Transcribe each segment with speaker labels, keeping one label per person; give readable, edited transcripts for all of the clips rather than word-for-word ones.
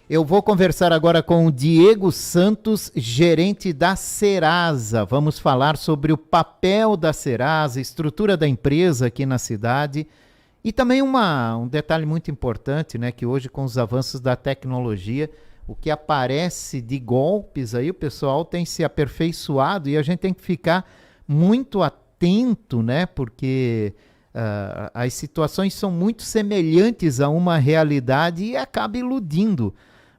Speaker 1: Eu vou conversar agora com o Diego Santos, gerente da Serasa. Vamos falar sobre o papel da Serasa, estrutura da empresa aqui na cidade e também um detalhe muito importante, né, que hoje com os avanços da tecnologia, o que aparece de golpes aí, o pessoal tem se aperfeiçoado e a gente tem que ficar muito atento, né, porque as situações são muito semelhantes a uma realidade e acaba iludindo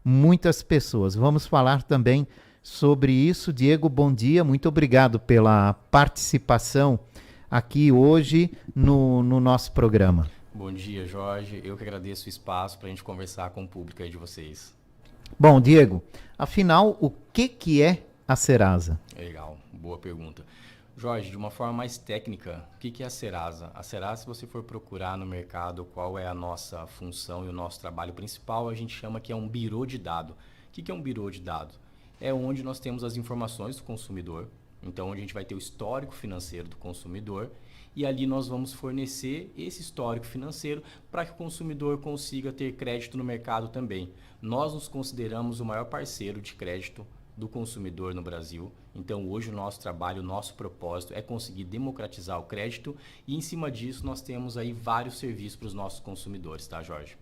Speaker 1: muitas pessoas. Vamos falar também sobre isso. Diego, bom dia, muito obrigado pela participação aqui hoje no nosso programa.
Speaker 2: Bom dia, Jorge. Eu que agradeço o espaço para a gente conversar com o público aí de vocês.
Speaker 1: Bom, Diego, afinal, o que é a Serasa?
Speaker 2: Legal, boa pergunta. Jorge, de uma forma mais técnica, o que é a Serasa? A Serasa, se você for procurar no mercado qual é a nossa função e o nosso trabalho principal, a gente chama que é um birô de dado. O que é um birô de dado? É onde nós temos as informações do consumidor, então onde a gente vai ter o histórico financeiro do consumidor e ali nós vamos fornecer esse histórico financeiro para que o consumidor consiga ter crédito no mercado também. Nós nos consideramos o maior parceiro de crédito do consumidor no Brasil. Então, hoje o nosso trabalho, o nosso propósito é conseguir democratizar o crédito e, em cima disso, nós temos aí vários serviços para os nossos consumidores, tá, Jorge?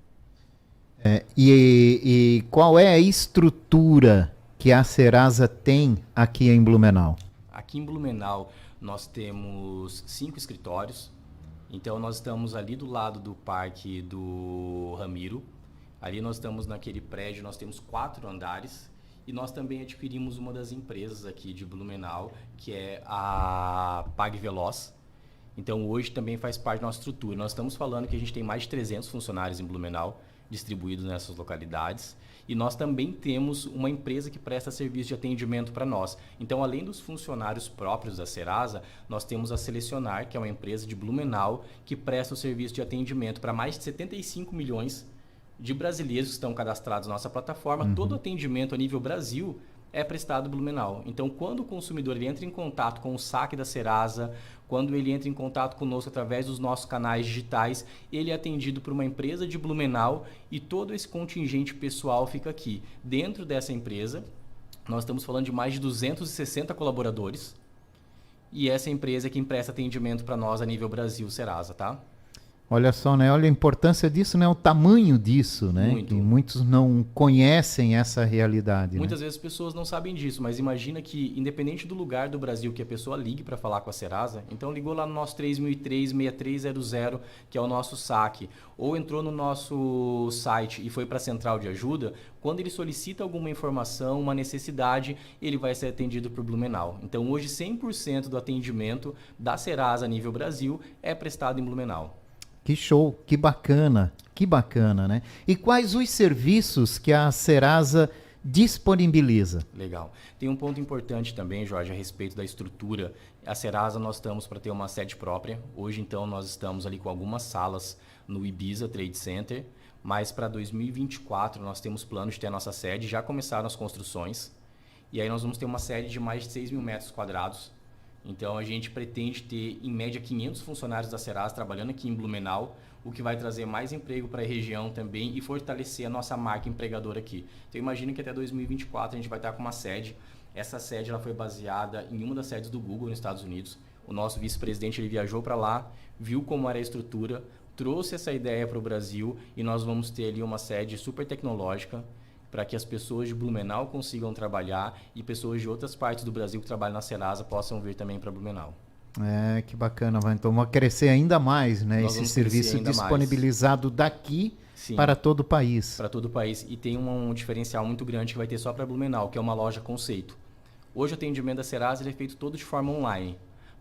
Speaker 1: E qual é a estrutura que a Serasa tem aqui em Blumenau?
Speaker 2: Aqui em Blumenau, nós temos 5 escritórios. Então, nós estamos ali do lado do Parque do Ramiro. Ali nós estamos naquele prédio, nós temos 4 andares. E nós também adquirimos uma das empresas aqui de Blumenau, que é a PagVeloz. Então, hoje também faz parte da nossa estrutura. Nós estamos falando que a gente tem mais de 300 funcionários em Blumenau, distribuídos nessas localidades. E nós também temos uma empresa que presta serviço de atendimento para nós. Então, além dos funcionários próprios da Serasa, nós temos a Selecionar, que é uma empresa de Blumenau, que presta o serviço de atendimento para mais de 75 milhões de brasileiros que estão cadastrados na nossa plataforma. Todo atendimento a nível Brasil é prestado em Blumenau. Então, quando o consumidor ele entra em contato com o saque da Serasa, quando ele entra em contato conosco através dos nossos canais digitais, ele é atendido por uma empresa de Blumenau e todo esse contingente pessoal fica aqui. Dentro dessa empresa, nós estamos falando de mais de 260 colaboradores e essa empresa é quem presta atendimento para nós a nível Brasil, Serasa, tá?
Speaker 1: Olha só, né? Olha a importância disso, né? O tamanho disso, né?
Speaker 2: Muito.
Speaker 1: E muitos não conhecem essa realidade.
Speaker 2: Muitas
Speaker 1: né?
Speaker 2: vezes as pessoas não sabem disso, mas imagina que, independente do lugar do Brasil que a pessoa ligue para falar com a Serasa, então ligou lá no nosso 3003-6300, que é o nosso saque, ou entrou no nosso site e foi para a central de ajuda, quando ele solicita alguma informação, uma necessidade, ele vai ser atendido por Blumenau. Então, hoje, 100% do atendimento da Serasa a nível Brasil é prestado em Blumenau.
Speaker 1: Que show, que bacana, né? E quais os serviços que a Serasa disponibiliza?
Speaker 2: Legal. Tem um ponto importante também, Jorge, a respeito da estrutura. A Serasa, nós estamos para ter uma sede própria. Hoje, então, nós estamos ali com algumas salas no Ibiza Trade Center, mas para 2024 nós temos planos de ter a nossa sede. Já começaram as construções e aí nós vamos ter uma sede de mais de 6 mil metros quadrados. Então, a gente pretende ter, em média, 500 funcionários da Serasa trabalhando aqui em Blumenau, o que vai trazer mais emprego para a região também e fortalecer a nossa marca empregadora aqui. Então, imagina que até 2024 a gente vai estar com uma sede. Essa sede ela foi baseada em uma das sedes do Google nos Estados Unidos. O nosso vice-presidente ele viajou para lá, viu como era a estrutura, trouxe essa ideia para o Brasil e nós vamos ter ali uma sede super tecnológica, para que as pessoas de Blumenau consigam trabalhar e pessoas de outras partes do Brasil que trabalham na Serasa possam vir também para Blumenau.
Speaker 1: Que bacana, então vai crescer ainda mais, né?
Speaker 2: Nós
Speaker 1: Esse serviço disponibilizado daqui
Speaker 2: Sim,
Speaker 1: para todo o país.
Speaker 2: Para todo o país. E tem um diferencial muito grande que vai ter só para Blumenau, que é uma loja conceito. Hoje o atendimento da Serasa ele é feito todo de forma online.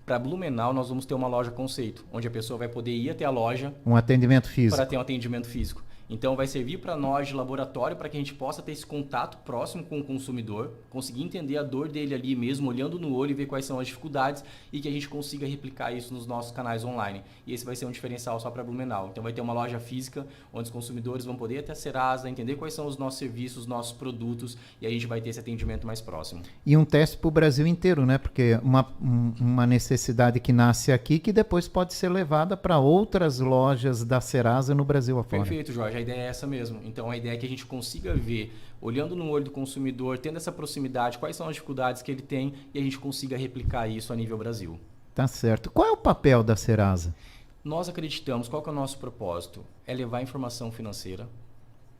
Speaker 2: Para Blumenau, nós vamos ter uma loja conceito, onde a pessoa vai poder ir até a loja
Speaker 1: um atendimento físico.
Speaker 2: Para ter um atendimento físico. Então, vai servir para nós de laboratório para que a gente possa ter esse contato próximo com o consumidor, conseguir entender a dor dele ali mesmo, olhando no olho e ver quais são as dificuldades e que a gente consiga replicar isso nos nossos canais online. E esse vai ser um diferencial só para Blumenau. Então, vai ter uma loja física onde os consumidores vão poder ir até a Serasa, entender quais são os nossos serviços, os nossos produtos e a gente vai ter esse atendimento mais próximo.
Speaker 1: E um teste para o Brasil inteiro, né? Porque uma necessidade que nasce aqui que depois pode ser levada para outras lojas da Serasa no Brasil afora.
Speaker 2: Perfeito, Jorge. A ideia é essa mesmo. Então, a ideia é que a gente consiga ver, olhando no olho do consumidor, tendo essa proximidade, quais são as dificuldades que ele tem e a gente consiga replicar isso a nível Brasil.
Speaker 1: Tá certo. Qual é o papel da Serasa?
Speaker 2: Nós acreditamos, qual que é o nosso propósito? É levar a informação financeira,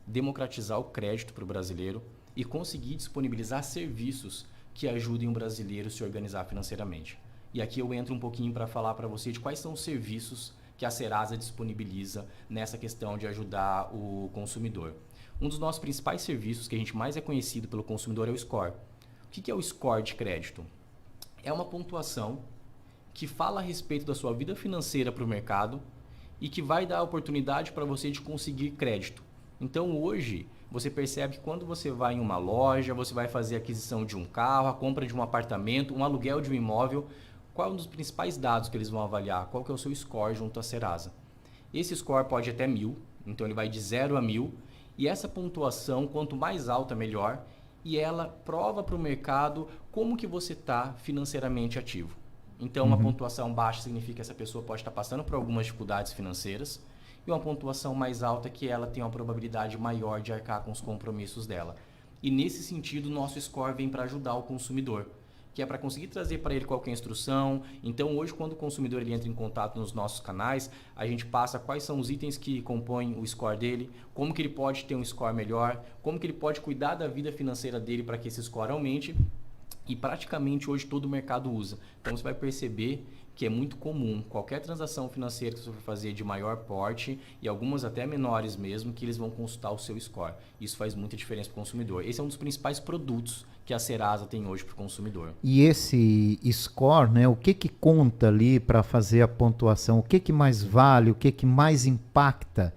Speaker 2: democratizar o crédito para o brasileiro e conseguir disponibilizar serviços que ajudem o brasileiro a se organizar financeiramente. E aqui eu entro um pouquinho para falar para você de quais são os serviços que a Serasa disponibiliza nessa questão de ajudar o consumidor. Um dos nossos principais serviços, que a gente mais é conhecido pelo consumidor, é o score. O que é o score de crédito? É uma pontuação que fala a respeito da sua vida financeira para o mercado e que vai dar a oportunidade para você de conseguir crédito. Então hoje você percebe que quando você vai em uma loja, você vai fazer a aquisição de um carro, a compra de um apartamento, um aluguel de um imóvel, qual é um dos principais dados que eles vão avaliar? Qual que é o seu score junto à Serasa? Esse score pode ir até 1000, então ele vai de 0 a 1000, e essa pontuação, quanto mais alta, melhor, e ela prova para o mercado como que você está financeiramente ativo. Então, uma pontuação baixa significa que essa pessoa pode estar passando por algumas dificuldades financeiras, e uma pontuação mais alta que ela tem uma probabilidade maior de arcar com os compromissos dela. E nesse sentido, o nosso score vem para ajudar o consumidor, que é para conseguir trazer para ele qualquer instrução. Então, hoje, quando o consumidor ele entra em contato nos nossos canais, a gente passa quais são os itens que compõem o score dele, como que ele pode ter um score melhor, como que ele pode cuidar da vida financeira dele para que esse score aumente. E praticamente hoje todo o mercado usa. Então você vai perceber que é muito comum qualquer transação financeira que você for fazer de maior porte e algumas até menores mesmo, que eles vão consultar o seu score. Isso faz muita diferença para o consumidor. Esse é um dos principais produtos que a Serasa tem hoje para o consumidor.
Speaker 1: E esse score, né, o que conta ali para fazer a pontuação? O que mais vale? O que mais impacta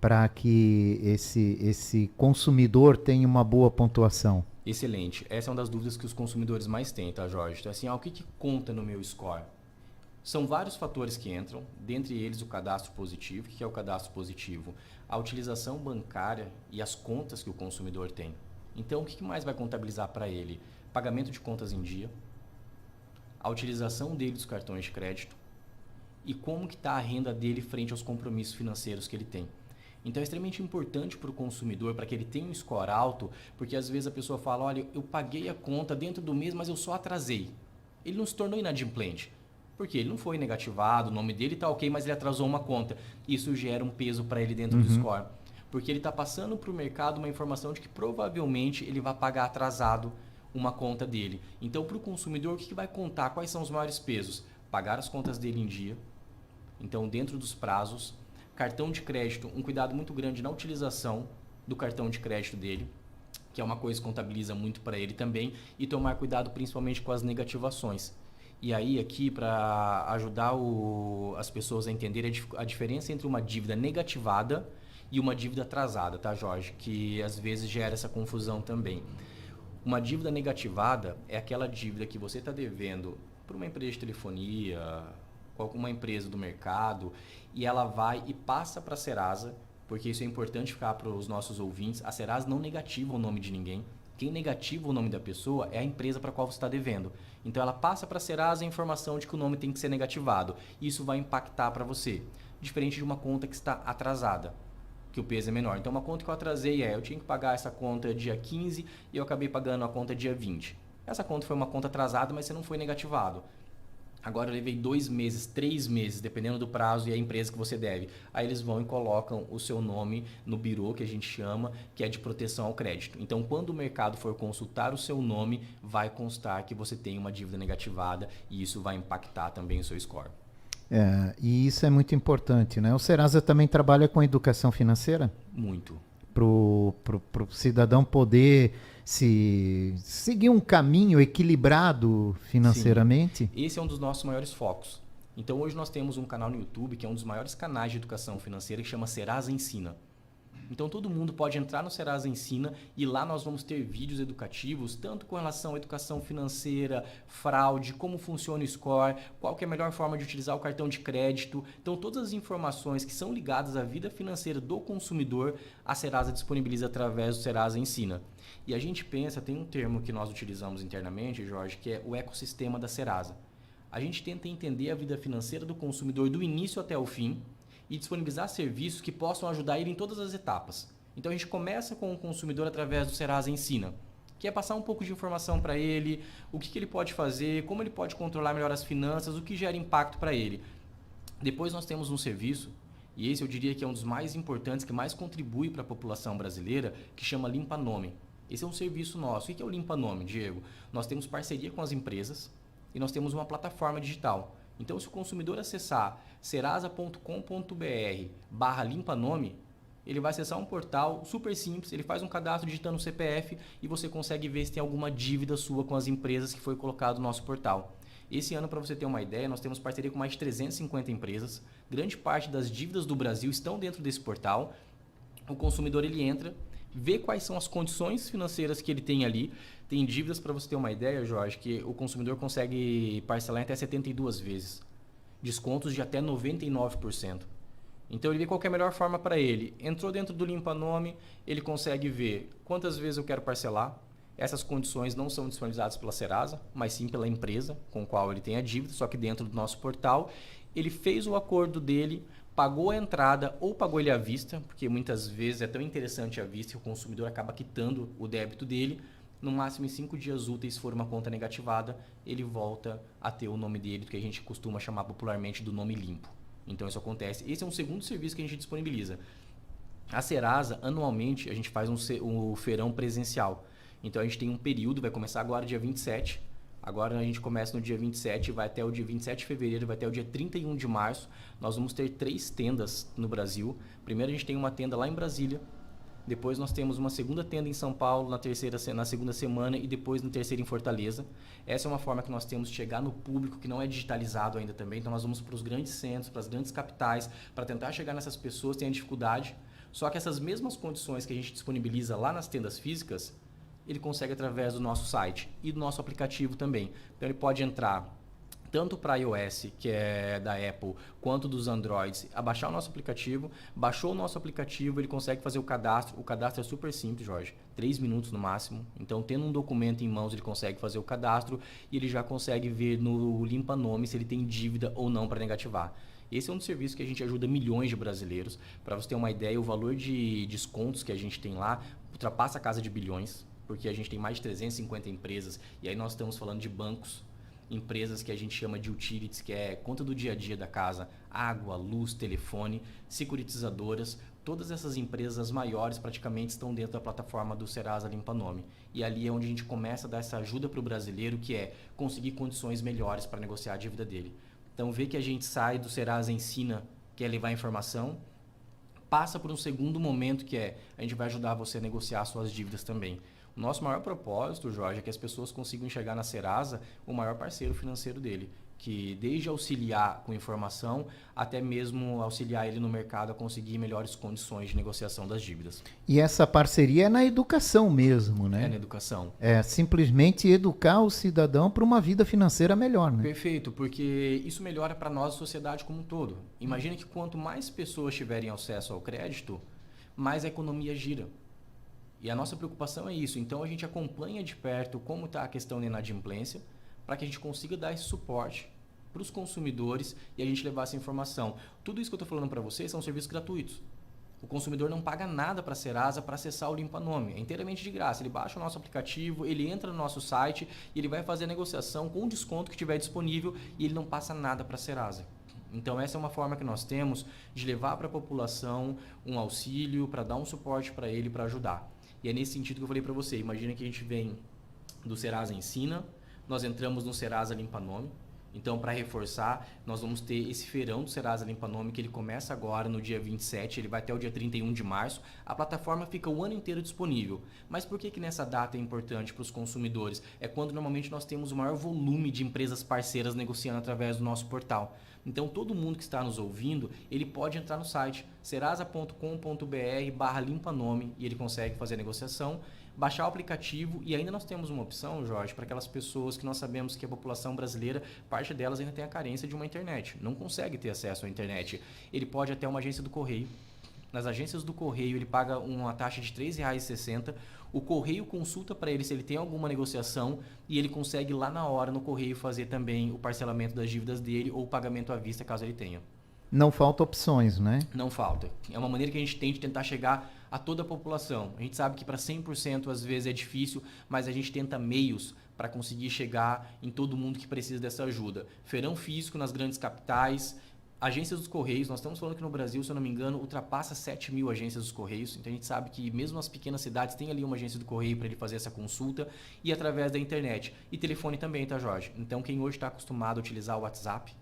Speaker 1: para que esse consumidor tenha uma boa pontuação?
Speaker 2: Excelente. Essa é uma das dúvidas que os consumidores mais têm, tá, Jorge? Então, assim, o que conta no meu score? São vários fatores que entram, dentre eles o cadastro positivo. O que é o cadastro positivo? A utilização bancária e as contas que o consumidor tem. Então, o que mais vai contabilizar para ele? Pagamento de contas em dia, a utilização dele dos cartões de crédito e como que está a renda dele frente aos compromissos financeiros que ele tem. Então é extremamente importante para o consumidor, para que ele tenha um score alto, porque às vezes a pessoa fala, olha, eu paguei a conta dentro do mês, mas eu só atrasei. Ele não se tornou inadimplente, porque ele não foi negativado, o nome dele está ok, mas ele atrasou uma conta. Isso gera um peso para ele dentro do score, porque ele está passando para o mercado uma informação de que provavelmente ele vai pagar atrasado uma conta dele. Então para o consumidor, o que vai contar? Quais são os maiores pesos? Pagar as contas dele em dia, então dentro dos prazos. Cartão de crédito, um cuidado muito grande na utilização do cartão de crédito dele, que é uma coisa que contabiliza muito para ele também, e tomar cuidado principalmente com as negativações. E aí aqui, para ajudar as pessoas a entenderem a diferença entre uma dívida negativada e uma dívida atrasada, tá, Jorge? Que às vezes gera essa confusão também. Uma dívida negativada é aquela dívida que você está devendo para uma empresa de telefonia, alguma empresa do mercado, e ela vai e passa para a Serasa, porque isso é importante ficar para os nossos ouvintes. A Serasa não negativa o nome de ninguém. Quem negativa o nome da pessoa é a empresa para a qual você está devendo. Então ela passa para a Serasa a informação de que o nome tem que ser negativado. Isso vai impactar para você. Diferente de uma conta que está atrasada, que o peso é menor. Então uma conta que eu atrasei eu tinha que pagar essa conta dia 15 e eu acabei pagando a conta dia 20. Essa conta foi uma conta atrasada, mas você não foi negativado. Agora eu levei 2 meses, 3 meses, dependendo do prazo e a empresa que você deve. Aí eles vão e colocam o seu nome no birô, que a gente chama, que é de proteção ao crédito. Então, quando o mercado for consultar o seu nome, vai constar que você tem uma dívida negativada e isso vai impactar também o seu score.
Speaker 1: E isso é muito importante, né? O Serasa também trabalha com educação financeira?
Speaker 2: Muito.
Speaker 1: Para o cidadão poder seguir um caminho equilibrado financeiramente?
Speaker 2: Sim. Esse é um dos nossos maiores focos. Então hoje nós temos um canal no YouTube que é um dos maiores canais de educação financeira que chama Serasa Ensina. Então todo mundo pode entrar no Serasa Ensina e lá nós vamos ter vídeos educativos, tanto com relação à educação financeira, fraude, como funciona o score, qual que é a melhor forma de utilizar o cartão de crédito. Então todas as informações que são ligadas à vida financeira do consumidor, a Serasa disponibiliza através do Serasa Ensina. E a gente pensa, tem um termo que nós utilizamos internamente, Jorge, que é o ecossistema da Serasa. A gente tenta entender a vida financeira do consumidor do início até o fim e disponibilizar serviços que possam ajudar ele em todas as etapas. Então a gente começa com o consumidor através do Serasa Ensina, que é passar um pouco de informação para ele, o que ele pode fazer, como ele pode controlar melhor as finanças, o que gera impacto para ele. Depois nós temos um serviço, e esse eu diria que é um dos mais importantes, que mais contribui para a população brasileira, que chama Limpa Nome. Esse é um serviço nosso. O que é o Limpa Nome, Diego? Nós temos parceria com as empresas e nós temos uma plataforma digital. Então, se o consumidor acessar serasa.com.br/limpanome, ele vai acessar um portal super simples, ele faz um cadastro digitando o CPF e você consegue ver se tem alguma dívida sua com as empresas que foi colocado no nosso portal. Esse ano, para você ter uma ideia, nós temos parceria com mais de 350 empresas. Grande parte das dívidas do Brasil estão dentro desse portal. O consumidor ele entra, vê quais são as condições financeiras que ele tem ali. Tem dívidas, para você ter uma ideia, Jorge, que o consumidor consegue parcelar em até 72 vezes. Descontos de até 99%. Então ele vê qual que é a melhor forma para ele. Entrou dentro do Limpa Nome, ele consegue ver quantas vezes eu quero parcelar. Essas condições não são disponibilizadas pela Serasa, mas sim pela empresa com a qual ele tem a dívida, só que dentro do nosso portal. Ele fez o acordo dele, pagou a entrada ou pagou ele à vista, porque muitas vezes é tão interessante à vista que o consumidor acaba quitando o débito dele. No máximo em 5 dias úteis, se for uma conta negativada, ele volta a ter o nome dele, que a gente costuma chamar popularmente do nome limpo. Então isso acontece. Esse é um segundo serviço que a gente disponibiliza. A Serasa, anualmente, a gente faz um feirão presencial. Então a gente tem um período, vai começar agora dia 27. Agora a gente começa no dia 27, vai até o dia 27 de fevereiro, vai até o dia 31 de março. Nós vamos ter 3 tendas no Brasil. Primeiro a gente tem uma tenda lá em Brasília. Depois nós temos uma segunda tenda em São Paulo na segunda semana e depois no terceiro em Fortaleza. Essa é uma forma que nós temos de chegar no público que não é digitalizado ainda também. Então nós vamos para os grandes centros, para as grandes capitais, para tentar chegar nessas pessoas que têm dificuldade. Só que essas mesmas condições que a gente disponibiliza lá nas tendas físicas, ele consegue através do nosso site e do nosso aplicativo também. Então ele pode entrar tanto para iOS, que é da Apple, quanto dos Androids, a baixar o nosso aplicativo. Baixou o nosso aplicativo, ele consegue fazer o cadastro. O cadastro é super simples, Jorge, 3 minutos no máximo. Então, tendo um documento em mãos, ele consegue fazer o cadastro e ele já consegue ver no Limpa Nome se ele tem dívida ou não para negativar. Esse é um dos serviços que a gente ajuda milhões de brasileiros. Para você ter uma ideia, o valor de descontos que a gente tem lá ultrapassa a casa de bilhões, porque a gente tem mais de 350 empresas e aí nós estamos falando de bancos, empresas que a gente chama de utilities, que é conta do dia a dia da casa, água, luz, telefone, securitizadoras. Todas essas empresas, as maiores, praticamente estão dentro da plataforma do Serasa Limpa Nome. E ali é onde a gente começa a dar essa ajuda para o brasileiro, que é conseguir condições melhores para negociar a dívida dele. Então, vê que a gente sai do Serasa Ensina, que é levar informação, passa por um segundo momento, que é a gente vai ajudar você a negociar suas dívidas também. O nosso maior propósito, Jorge, é que as pessoas consigam enxergar na Serasa o maior parceiro financeiro dele, que desde auxiliar com informação até mesmo auxiliar ele no mercado a conseguir melhores condições de negociação das dívidas.
Speaker 1: E essa parceria é na educação mesmo, né?
Speaker 2: É na educação.
Speaker 1: É simplesmente educar o cidadão para uma vida financeira melhor, né?
Speaker 2: Perfeito, porque isso melhora para nós, a sociedade como um todo. Imagina que quanto mais pessoas tiverem acesso ao crédito, mais a economia gira. E a nossa preocupação é isso. Então, a gente acompanha de perto como está a questão da inadimplência para que a gente consiga dar esse suporte para os consumidores e a gente levar essa informação. Tudo isso que eu estou falando para vocês são serviços gratuitos. O consumidor não paga nada para a Serasa para acessar o Limpa Nome. É inteiramente de graça. Ele baixa o nosso aplicativo, ele entra no nosso site e ele vai fazer a negociação com o desconto que tiver disponível e ele não passa nada para a Serasa. Então, essa é uma forma que nós temos de levar para a população um auxílio, para dar um suporte para ele, para ajudar. E é nesse sentido que eu falei para você. Imagina que a gente vem do Serasa Ensina, nós entramos no Serasa Limpa Nome. Então, para reforçar, nós vamos ter esse feirão do Serasa Limpa Nome, que ele começa agora no dia 27, ele vai até o dia 31 de março. A plataforma fica o ano inteiro disponível. Mas por que nessa data é importante para os consumidores? É quando normalmente nós temos o maior volume de empresas parceiras negociando através do nosso portal. Então, todo mundo que está nos ouvindo, ele pode entrar no site serasa.com.br/limpanome e ele consegue fazer a negociação, baixar o aplicativo. E ainda nós temos uma opção, Jorge, para aquelas pessoas que nós sabemos que a população brasileira, parte delas ainda tem a carência de uma internet, não consegue ter acesso à internet. Ele pode ir até uma agência do Correio. Nas agências do Correio, ele paga uma taxa de R$ 3,60. O Correio consulta para ele se ele tem alguma negociação e ele consegue lá na hora no Correio fazer também o parcelamento das dívidas dele ou o pagamento à vista, caso ele tenha.
Speaker 1: Não falta opções, né?
Speaker 2: Não falta. É uma maneira que a gente tem de tentar chegar a toda a população. A gente sabe que para 100% às vezes é difícil, mas a gente tenta meios para conseguir chegar em todo mundo que precisa dessa ajuda. Feirão físico nas grandes capitais, agências dos Correios. Nós estamos falando que no Brasil, se eu não me engano, ultrapassa 7 mil agências dos Correios. Então a gente sabe que mesmo as pequenas cidades tem ali uma agência do Correio para ele fazer essa consulta e através da internet. E telefone também, tá, Jorge? Então quem hoje está acostumado a utilizar o WhatsApp,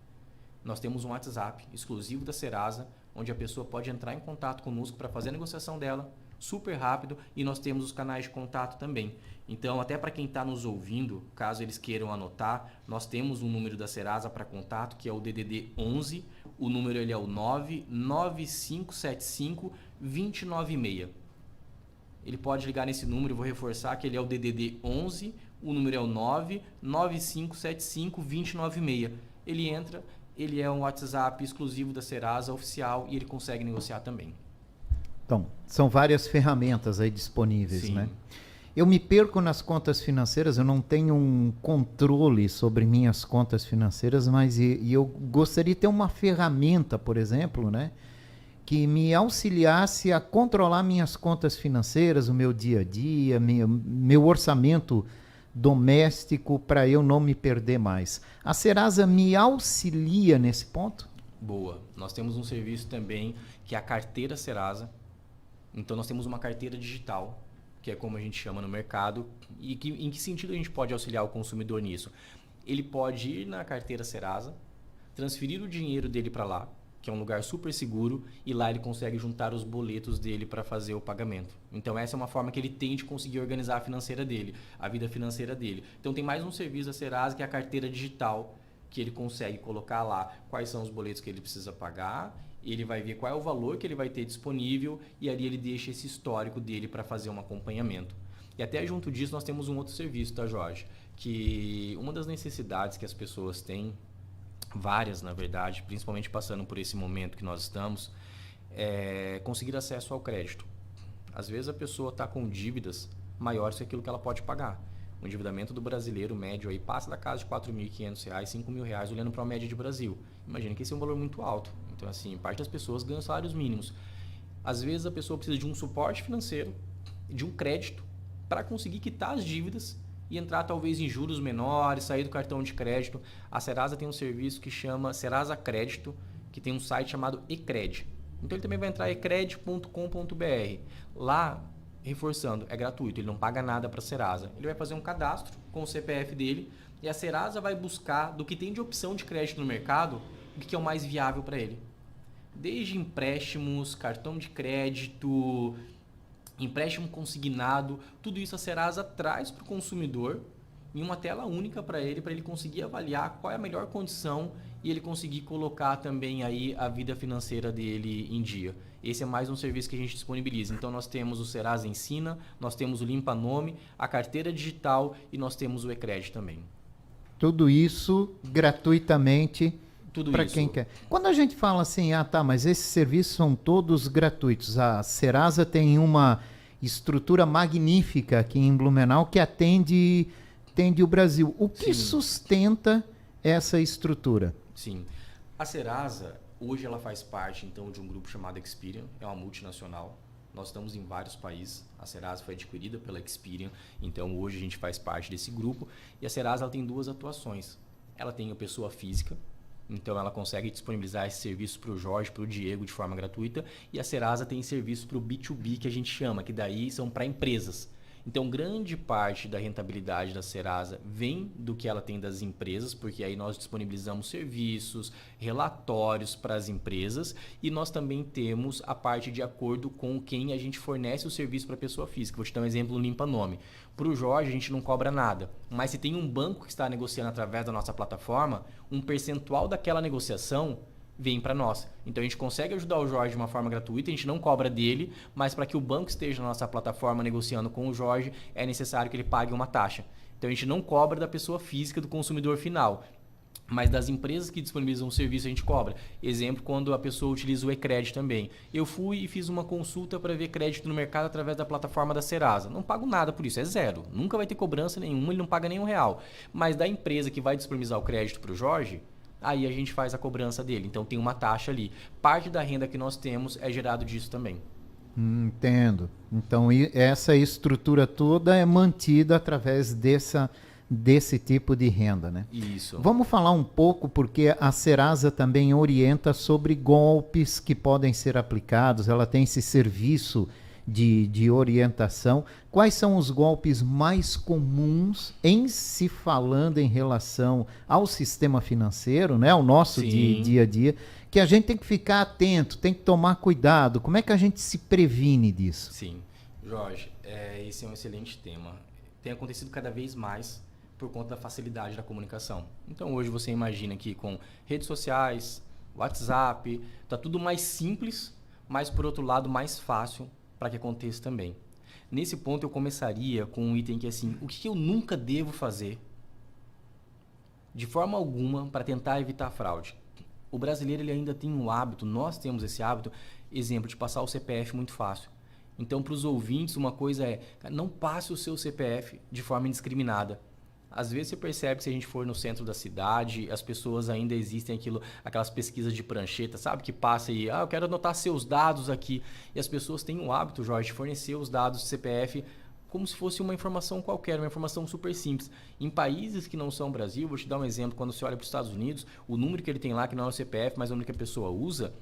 Speaker 2: nós temos um WhatsApp exclusivo da Serasa, onde a pessoa pode entrar em contato conosco para fazer a negociação dela, super rápido, e nós temos os canais de contato também. Então, até para quem está nos ouvindo, caso eles queiram anotar, nós temos um número da Serasa para contato, que é o DDD 11, o número ele é o 99575-296. Ele pode ligar nesse número, eu vou reforçar que ele é o DDD 11, o número é o 99575-296. Ele entra, ele é um WhatsApp exclusivo da Serasa, oficial, e ele consegue negociar também.
Speaker 1: Então, são várias ferramentas aí disponíveis,
Speaker 2: Sim.
Speaker 1: né? Eu me perco nas contas financeiras, eu não tenho um controle sobre minhas contas financeiras, mas eu gostaria de ter uma ferramenta, por exemplo, né, que me auxiliasse a controlar minhas contas financeiras, o meu dia a dia, meu orçamento doméstico, para eu não me perder mais. A Serasa me auxilia nesse ponto?
Speaker 2: Boa. Nós temos um serviço também que é a carteira Serasa. Então nós temos uma carteira digital, que é como a gente chama no mercado. E em que sentido a gente pode auxiliar o consumidor nisso? Ele pode ir na carteira Serasa, transferir o dinheiro dele para lá, que é um lugar super seguro, e lá ele consegue juntar os boletos dele para fazer o pagamento. Então essa é uma forma que ele tem de conseguir organizar a vida financeira dele. Então tem mais um serviço da Serasa, que é a carteira digital, que ele consegue colocar lá quais são os boletos que ele precisa pagar, ele vai ver qual é o valor que ele vai ter disponível, e ali ele deixa esse histórico dele para fazer um acompanhamento. E até junto disso nós temos um outro serviço, tá, Jorge? Que uma das necessidades que as pessoas têm, várias na verdade, principalmente passando por esse momento que nós estamos, é conseguir acesso ao crédito. Às vezes a pessoa está com dívidas maiores que aquilo que ela pode pagar. O endividamento do brasileiro médio aí passa da casa de R$ 4.500, R$ 5.000, olhando para a média de Brasil. Imagina que esse é um valor muito alto. Então, assim, parte das pessoas ganham salários mínimos. Às vezes a pessoa precisa de um suporte financeiro, de um crédito, para conseguir quitar as dívidas e entrar talvez em juros menores, sair do cartão de crédito. A Serasa tem um serviço que chama Serasa Crédito, que tem um site chamado eCred. Então ele também vai entrar em ecred.com.br. Lá, reforçando, é gratuito, ele não paga nada para a Serasa. Ele vai fazer um cadastro com o CPF dele e a Serasa vai buscar, do que tem de opção de crédito no mercado, o que é o mais viável para ele. Desde empréstimos, cartão de crédito, empréstimo consignado, tudo isso a Serasa traz para o consumidor em uma tela única para ele conseguir avaliar qual é a melhor condição e ele conseguir colocar também aí a vida financeira dele em dia. Esse é mais um serviço que a gente disponibiliza. Então nós temos o Serasa Ensina, nós temos o Limpa Nome, a carteira digital e nós temos o eCred também.
Speaker 1: Tudo isso gratuitamente para
Speaker 2: isso.
Speaker 1: quem quer. Quando a gente fala assim, mas esses serviços são todos gratuitos. A Serasa tem uma estrutura magnífica aqui em Blumenau que atende o Brasil. O que sustenta essa estrutura?
Speaker 2: Sim. A Serasa, hoje ela faz parte então de um grupo chamado Experian, é uma multinacional. Nós estamos em vários países. A Serasa foi adquirida pela Experian, então hoje a gente faz parte desse grupo. E a Serasa ela tem duas atuações. Ela tem a pessoa física, então ela consegue disponibilizar esse serviço para o Jorge, para o Diego de forma gratuita. E a Serasa tem serviço para o B2B, que a gente chama, que daí são para empresas. Então, grande parte da rentabilidade da Serasa vem do que ela tem das empresas, porque aí nós disponibilizamos serviços, relatórios para as empresas e nós também temos a parte de acordo com quem a gente fornece o serviço para a pessoa física. Vou te dar um exemplo no Limpa Nome. Para o Jorge, a gente não cobra nada, mas se tem um banco que está negociando através da nossa plataforma, um percentual daquela negociação vem para nós. Então a gente consegue ajudar o Jorge de uma forma gratuita, a gente não cobra dele, mas para que o banco esteja na nossa plataforma negociando com o Jorge, é necessário que ele pague uma taxa. Então a gente não cobra da pessoa física, do consumidor final, mas das empresas que disponibilizam o serviço a gente cobra. Exemplo, quando a pessoa utiliza o eCred também. Eu fui e fiz uma consulta para ver crédito no mercado através da plataforma da Serasa. Não pago nada por isso, é zero. Nunca vai ter cobrança nenhuma, ele não paga nenhum real. Mas da empresa que vai disponibilizar o crédito para o Jorge, aí a gente faz a cobrança dele. Então tem uma taxa ali. Parte da renda que nós temos é gerado disso também.
Speaker 1: Entendo. Então, essa estrutura toda é mantida através desse tipo de renda, né?
Speaker 2: Isso.
Speaker 1: Vamos falar um pouco, porque a Serasa também orienta sobre golpes que podem ser aplicados, ela tem esse serviço de orientação. Quais são os golpes mais comuns em se falando em relação ao sistema financeiro, né? O nosso dia a dia, que a gente tem que ficar atento, tem que tomar cuidado. Como é que a gente se previne disso?
Speaker 2: Sim. Jorge, esse é um excelente tema. Tem acontecido cada vez mais por conta da facilidade da comunicação. Então hoje você imagina que com redes sociais, WhatsApp, está tudo mais simples, mas por outro lado mais fácil para que aconteça também. Nesse ponto eu começaria com um item que é assim, o que eu nunca devo fazer de forma alguma para tentar evitar fraude? O brasileiro ele ainda tem um hábito, nós temos esse hábito, exemplo, de passar o CPF muito fácil. Então para os ouvintes uma coisa é, não passe o seu CPF de forma indiscriminada. Às vezes você percebe que se a gente for no centro da cidade, as pessoas ainda existem aquelas pesquisas de prancheta, sabe? Que passa aí, eu quero anotar seus dados aqui. E as pessoas têm o hábito, Jorge, de fornecer os dados do CPF como se fosse uma informação qualquer, uma informação super simples. Em países que não são Brasil, vou te dar um exemplo, quando você olha para os Estados Unidos, o número que ele tem lá, que não é o CPF, mas é o número que a pessoa usa,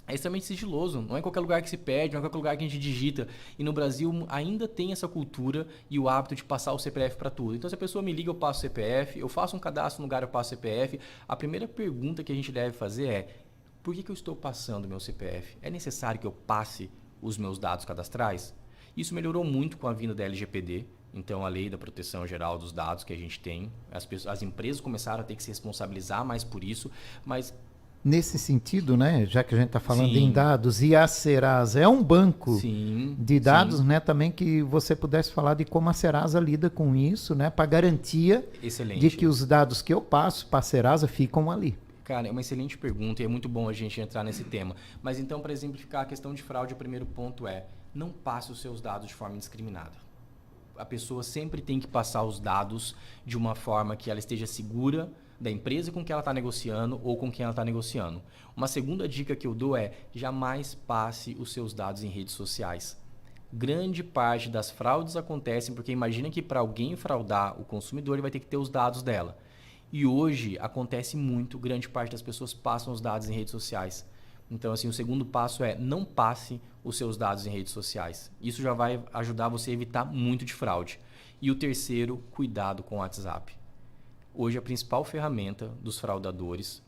Speaker 2: é extremamente sigiloso, não é em qualquer lugar que se pede, não é em qualquer lugar que a gente digita. E no Brasil ainda tem essa cultura e o hábito de passar o CPF para tudo. Então se a pessoa me liga, eu passo o CPF, eu faço um cadastro no lugar, eu passo o CPF. A primeira pergunta que a gente deve fazer é, por que eu estou passando o meu CPF? É necessário que eu passe os meus dados cadastrais? Isso melhorou muito com a vinda da LGPD, então a Lei da Proteção Geral dos Dados que a gente tem. As empresas começaram a ter que se responsabilizar mais por isso, mas...
Speaker 1: Nesse sentido, né, já que a gente está falando em dados, e a Serasa é um banco de dados, né, também que você pudesse falar de como a Serasa lida com isso, né, para garantia de que os dados que eu passo para a Serasa ficam ali.
Speaker 2: Cara, é uma excelente pergunta e é muito bom a gente entrar nesse tema. Mas então, para exemplificar a questão de fraude, o primeiro ponto é, não passe os seus dados de forma indiscriminada. A pessoa sempre tem que passar os dados de uma forma que ela esteja segura da empresa com que ela está negociando ou com quem ela está negociando. Uma segunda dica que eu dou é, jamais passe os seus dados em redes sociais. Grande parte das fraudes acontecem porque imagina que para alguém fraudar o consumidor, ele vai ter que ter os dados dela. E hoje acontece muito, grande parte das pessoas passam os dados em redes sociais. Então, assim, o segundo passo é não passe os seus dados em redes sociais. Isso já vai ajudar você a evitar muito de fraude. E o terceiro, cuidado com o WhatsApp. Hoje a principal ferramenta dos fraudadores,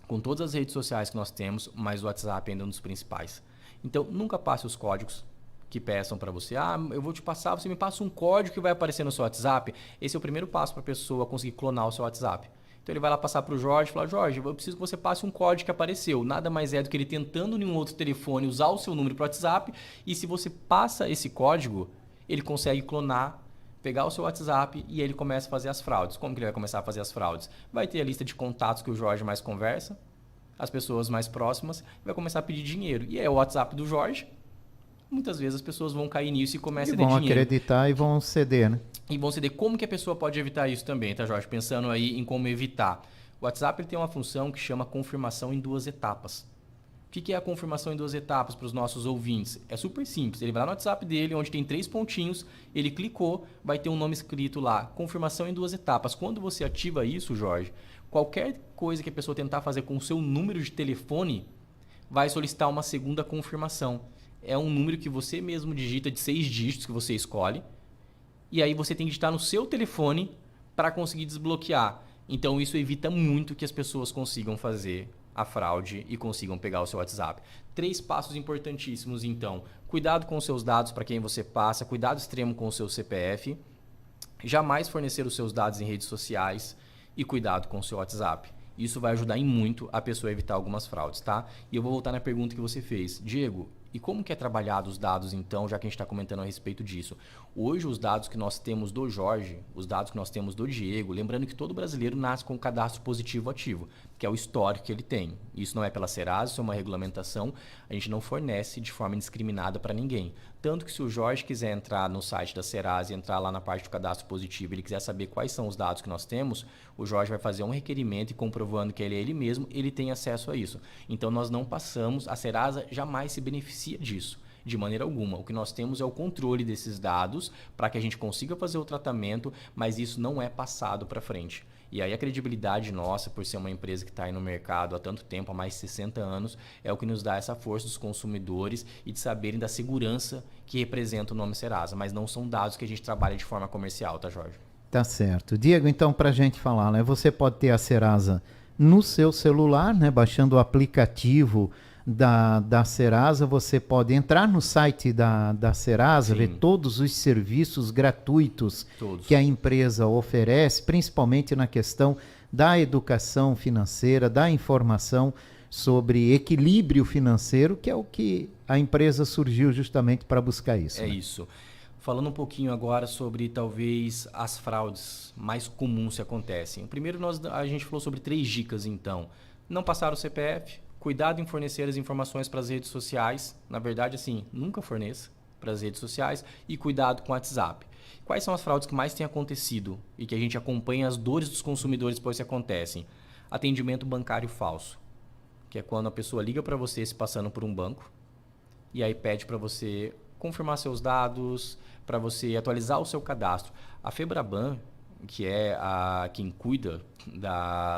Speaker 2: com todas as redes sociais que nós temos, mas o WhatsApp ainda é um dos principais. Então, nunca passe os códigos que peçam para você. Eu vou te passar, você me passa um código que vai aparecer no seu WhatsApp. Esse é o primeiro passo para a pessoa conseguir clonar o seu WhatsApp. Então ele vai lá passar para o Jorge e falar, Jorge, eu preciso que você passe um código que apareceu. Nada mais é do que ele tentando em um outro telefone usar o seu número para o WhatsApp. E se você passa esse código, ele consegue clonar, pegar o seu WhatsApp e ele começa a fazer as fraudes. Como que ele vai começar a fazer as fraudes? Vai ter a lista de contatos que o Jorge mais conversa, as pessoas mais próximas, e vai começar a pedir dinheiro. E é o WhatsApp do Jorge. Muitas vezes as pessoas vão cair nisso e começam a ter dinheiro.
Speaker 1: Vão acreditar e vão ceder, né?
Speaker 2: E vão ceder. Como que a pessoa pode evitar isso também, tá, Jorge? Pensando aí em como evitar. O WhatsApp ele tem uma função que chama confirmação em 2 etapas. O que é a confirmação em 2 etapas para os nossos ouvintes? É super simples. Ele vai lá no WhatsApp dele, onde tem 3 pontinhos, ele clicou, vai ter um nome escrito lá, confirmação em 2 etapas. Quando você ativa isso, Jorge, qualquer coisa que a pessoa tentar fazer com o seu número de telefone, vai solicitar uma segunda confirmação. É um número que você mesmo digita de 6 dígitos que você escolhe, e aí você tem que digitar no seu telefone para conseguir desbloquear. Então isso evita muito que as pessoas consigam fazer a fraude e consigam pegar o seu WhatsApp. 3 passos importantíssimos, então. Cuidado com os seus dados para quem você passa, cuidado extremo com o seu CPF, jamais fornecer os seus dados em redes sociais e cuidado com o seu WhatsApp. Isso vai ajudar em muito a pessoa a evitar algumas fraudes, tá? E eu vou voltar na pergunta que você fez. Diego, e como que é trabalhado os dados, então, já que a gente está comentando a respeito disso? Hoje, os dados que nós temos do Jorge, os dados que nós temos do Diego, lembrando que todo brasileiro nasce com um cadastro positivo ativo. que é o histórico que ele tem. Isso não é pela Serasa, isso é uma regulamentação. A gente não fornece de forma indiscriminada para ninguém. Tanto que se o Jorge quiser entrar no site da Serasa e entrar lá na parte do cadastro positivo, ele quiser saber quais são os dados que nós temos, o Jorge vai fazer um requerimento e comprovando que ele é ele mesmo, ele tem acesso a isso. Então nós não passamos, a Serasa jamais se beneficia disso. De maneira alguma. O que nós temos é o controle desses dados para que a gente consiga fazer o tratamento, mas isso não é passado para frente. E aí a credibilidade nossa, por ser uma empresa que está aí no mercado há tanto tempo, há mais de 60 anos, é o que nos dá essa força dos consumidores e de saberem da segurança que representa o nome Serasa. Mas não são dados que a gente trabalha de forma comercial, tá, Jorge?
Speaker 1: Tá certo. Diego, então, para a gente falar, né? Você pode ter a Serasa no seu celular, né? Baixando o aplicativo da Serasa, você pode entrar no site da Serasa,
Speaker 2: Sim.
Speaker 1: ver todos os serviços gratuitos
Speaker 2: Todos.
Speaker 1: que a empresa oferece, principalmente na questão da educação financeira, da informação sobre equilíbrio financeiro, que é o que a empresa surgiu justamente para buscar isso.
Speaker 2: É
Speaker 1: né?
Speaker 2: isso. Falando um pouquinho agora sobre talvez as fraudes mais comuns que acontecem. Primeiro a gente falou sobre 3 dicas então. Não passar o CPF, cuidado em fornecer as informações para as redes sociais. Na verdade, assim, nunca forneça para as redes sociais. E cuidado com o WhatsApp. Quais são as fraudes que mais têm acontecido e que a gente acompanha as dores dos consumidores depois que acontecem? Atendimento bancário falso, que é quando a pessoa liga para você se passando por um banco e aí pede para você confirmar seus dados, para você atualizar o seu cadastro. A Febraban, que é quem cuida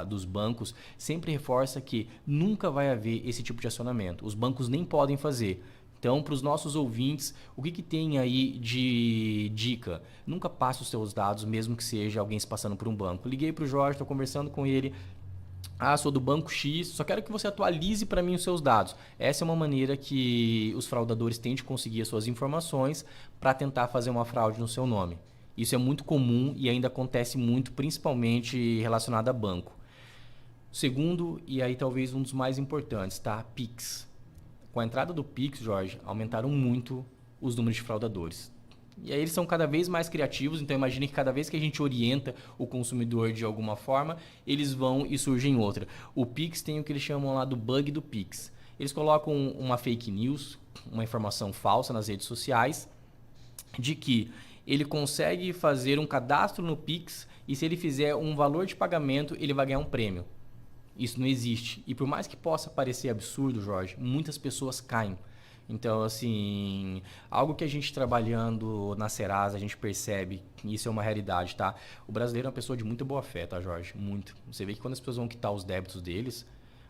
Speaker 2: dos bancos, sempre reforça que nunca vai haver esse tipo de acionamento. Os bancos nem podem fazer. Então, para os nossos ouvintes, o que tem aí de dica? Nunca passe os seus dados, mesmo que seja alguém se passando por um banco. Liguei para o Jorge, estou conversando com ele. Sou do banco X, só quero que você atualize para mim os seus dados. Essa é uma maneira que os fraudadores têm de conseguir as suas informações para tentar fazer uma fraude no seu nome. Isso é muito comum e ainda acontece muito, principalmente relacionado a banco. Segundo, e aí talvez um dos mais importantes, tá? Pix. Com a entrada do Pix, Jorge, aumentaram muito os números de fraudadores. E aí eles são cada vez mais criativos, então imagine que cada vez que a gente orienta o consumidor de alguma forma, eles vão e surgem outra. O Pix tem o que eles chamam lá do bug do Pix. Eles colocam uma fake news, uma informação falsa nas redes sociais, de que ele consegue fazer um cadastro no Pix e se ele fizer um valor de pagamento, ele vai ganhar um prêmio. Isso não existe. E por mais que possa parecer absurdo, Jorge, muitas pessoas caem. Então, assim, algo que a gente trabalhando na Serasa, a gente percebe que isso é uma realidade, tá? O brasileiro é uma pessoa de muita boa fé, tá, Jorge? Muito. Você vê que quando as pessoas vão quitar os débitos deles,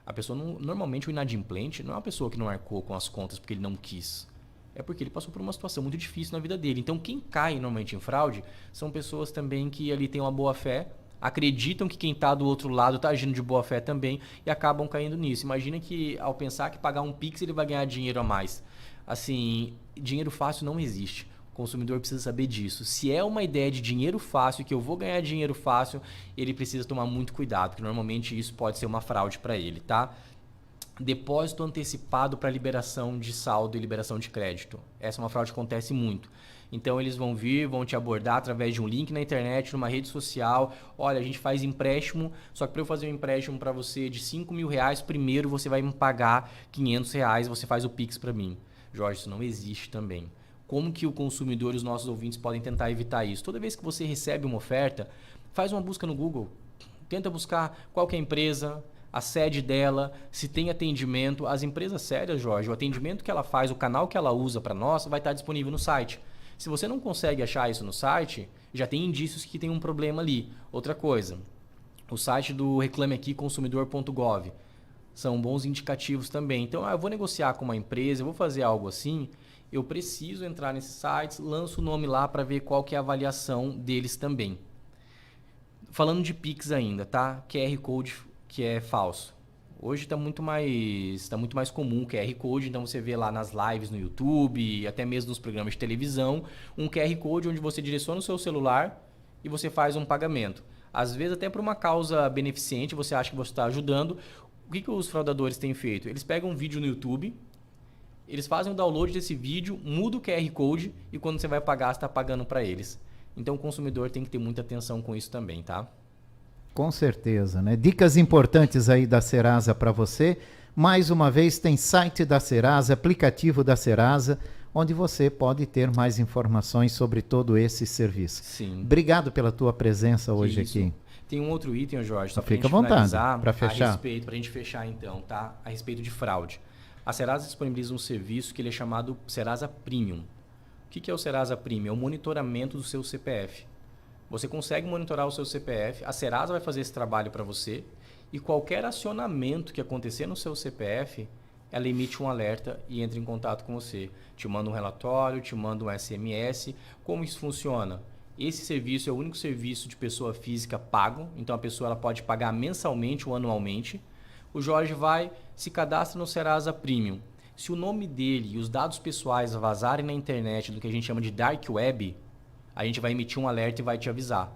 Speaker 2: a pessoa normalmente o inadimplente não é uma pessoa que não arcou com as contas porque ele não quis. É porque ele passou por uma situação muito difícil na vida dele. Então, quem cai normalmente em fraude são pessoas também que ali têm uma boa fé, acreditam que quem está do outro lado está agindo de boa fé também e acabam caindo nisso. Imagina que ao pensar que pagar um Pix ele vai ganhar dinheiro a mais. Assim, dinheiro fácil não existe. O consumidor precisa saber disso. Se é uma ideia de dinheiro fácil, que eu vou ganhar dinheiro fácil, ele precisa tomar muito cuidado, porque normalmente isso pode ser uma fraude para ele, tá? Depósito antecipado para liberação de saldo e liberação de crédito. Essa é uma fraude que acontece muito. Então eles vão te abordar através de um link na internet, numa rede social. Olha, a gente faz empréstimo, só que para eu fazer um empréstimo para você de R$5.000, primeiro você vai me pagar R$500, você faz o Pix para mim. Jorge, isso não existe também. Como que o consumidor e os nossos ouvintes podem tentar evitar isso? Toda vez que você recebe uma oferta, faz uma busca no Google. Tenta buscar qual que é a empresa, a sede dela, se tem atendimento. As empresas sérias, Jorge, o atendimento que ela faz, o canal que ela usa para nós, vai estar disponível no site. Se você não consegue achar isso no site, já tem indícios que tem um problema ali. Outra coisa, o site do Reclame Aqui Consumidor.gov são bons indicativos também. Então, eu vou negociar com uma empresa, eu vou fazer algo assim, eu preciso entrar nesses sites, lanço o nome lá para ver qual que é a avaliação deles também. Falando de Pix ainda, tá? QR Code que é falso. Hoje está muito mais comum o QR Code, então você vê lá nas lives no YouTube, até mesmo nos programas de televisão, um QR Code onde você direciona o seu celular e você faz um pagamento. Às vezes até por uma causa beneficente, você acha que você está ajudando. O que os fraudadores têm feito? Eles pegam um vídeo no YouTube, eles fazem o download desse vídeo, muda o QR Code e quando você vai pagar, você está pagando para eles. Então o consumidor tem que ter muita atenção com isso também, tá?
Speaker 1: Com certeza, né? Dicas importantes aí da Serasa para você. Mais uma vez, tem site da Serasa, aplicativo da Serasa, onde você pode ter mais informações sobre todo esse serviço.
Speaker 2: Sim.
Speaker 1: Obrigado pela tua presença hoje
Speaker 2: Isso.
Speaker 1: aqui.
Speaker 2: Tem um outro item, Jorge, só para a
Speaker 1: Fica à
Speaker 2: gente
Speaker 1: vontade,
Speaker 2: finalizar,
Speaker 1: para fechar.
Speaker 2: para a gente fechar então, tá? A respeito de fraude. A Serasa disponibiliza um serviço que ele é chamado Serasa Premium. O que é o Serasa Premium? É o monitoramento do seu CPF. Você consegue monitorar o seu CPF, a Serasa vai fazer esse trabalho para você e qualquer acionamento que acontecer no seu CPF, ela emite um alerta e entra em contato com você. Te manda um relatório, te manda um SMS. Como isso funciona? Esse serviço é o único serviço de pessoa física pago, então a pessoa ela pode pagar mensalmente ou anualmente. O Jorge vai, se cadastra no Serasa Premium. Se o nome dele e os dados pessoais vazarem na internet do que a gente chama de Dark Web, a gente vai emitir um alerta e vai te avisar.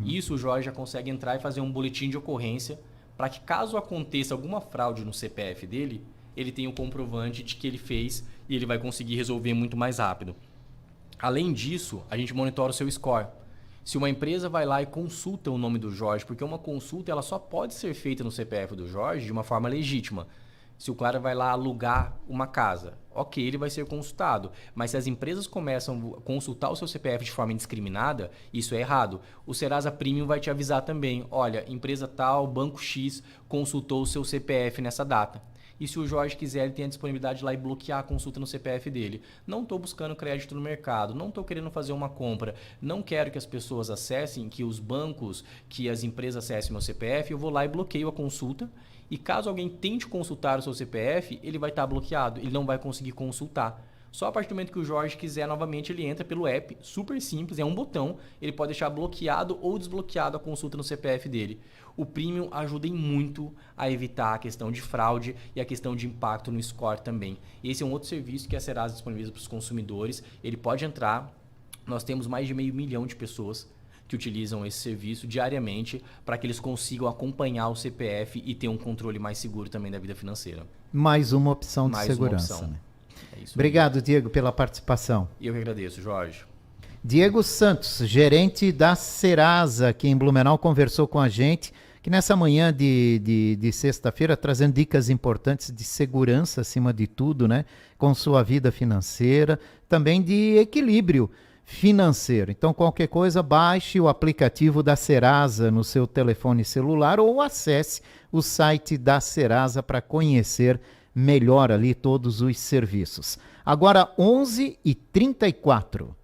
Speaker 2: Isso o Jorge já consegue entrar e fazer um boletim de ocorrência para que caso aconteça alguma fraude no CPF dele, ele tenha um comprovante de que ele fez e ele vai conseguir resolver muito mais rápido. Além disso, a gente monitora o seu score. Se uma empresa vai lá e consulta o nome do Jorge, porque uma consulta ela só pode ser feita no CPF do Jorge de uma forma legítima. Se o cara vai lá alugar uma casa, ok, ele vai ser consultado. Mas se as empresas começam a consultar o seu CPF de forma indiscriminada, isso é errado. O Serasa Premium vai te avisar também. Olha, empresa tal, banco X, consultou o seu CPF nessa data. E se o Jorge quiser, ele tem a disponibilidade de ir lá e bloquear a consulta no CPF dele. Não estou buscando crédito no mercado, não estou querendo fazer uma compra, não quero que as pessoas acessem, que os bancos, que as empresas acessem meu CPF, eu vou lá e bloqueio a consulta. E caso alguém tente consultar o seu CPF, ele vai estar bloqueado, ele não vai conseguir consultar. Só a partir do momento que o Jorge quiser novamente, ele entra pelo app, super simples, é um botão, ele pode deixar bloqueado ou desbloqueado a consulta no CPF dele. O Premium ajuda em muito a evitar a questão de fraude e a questão de impacto no score também. Esse é um outro serviço que a Serasa disponibiliza para os consumidores, ele pode entrar, nós temos mais de 500 mil de pessoas que utilizam esse serviço diariamente para que eles consigam acompanhar o CPF e ter um controle mais seguro também da vida financeira.
Speaker 1: Mais uma opção de segurança. Né?
Speaker 2: É isso.
Speaker 1: Obrigado, Diego, pela participação.
Speaker 2: E eu que agradeço, Jorge.
Speaker 1: Diego Santos, gerente da Serasa, aqui em Blumenau, conversou com a gente, que nessa manhã de sexta-feira, trazendo dicas importantes de segurança, acima de tudo, né? Com sua vida financeira, também de equilíbrio financeiro. Então, qualquer coisa, baixe o aplicativo da Serasa no seu telefone celular ou acesse o site da Serasa para conhecer melhor ali todos os serviços. Agora, 11h34.